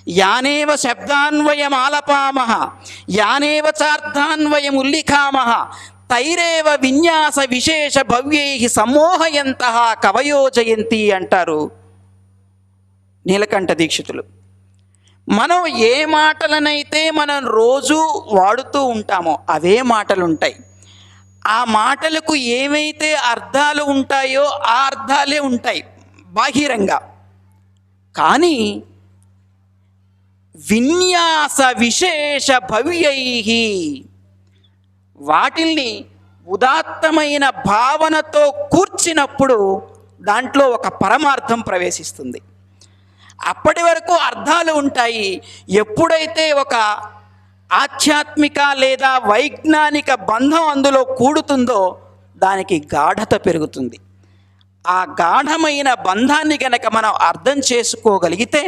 యానేవ శబ్దాన్వయమాలపామః యానేవ చార్థాన్వయముల్లిఖామః తైరేవ విన్యాస విశేష భవ్యైః సమ్మోహయంతః కవయో జయంతి అంటారు నీలకంఠ దీక్షితులు. మనం ఏ మాటలనైతే మనం రోజు వాడుతూ ఉంటామో అవే మాటలు ఉంటాయి. ఆ మాటలకు ఏవైతే అర్థాలు ఉంటాయో ఆ అర్థాలే ఉంటాయి బాహిరంగా. కానీ విన్యాస విశేష భవ్యైః వాటిల్ని ఉదాత్తమైన భావనతో కూర్చినప్పుడు దాంట్లో ఒక పరమార్థం ప్రవేశిస్తుంది. అప్పటి వరకు అర్థాలు ఉంటాయి. ఎప్పుడైతే ఒక ఆధ్యాత్మిక లేదా వైజ్ఞానిక బంధం అందులో కూడుతుందో దానికి గాఢత పెరుగుతుంది. ఆ గాఢమైన బంధాన్ని గనక మనం అర్థం చేసుకోగలిగితే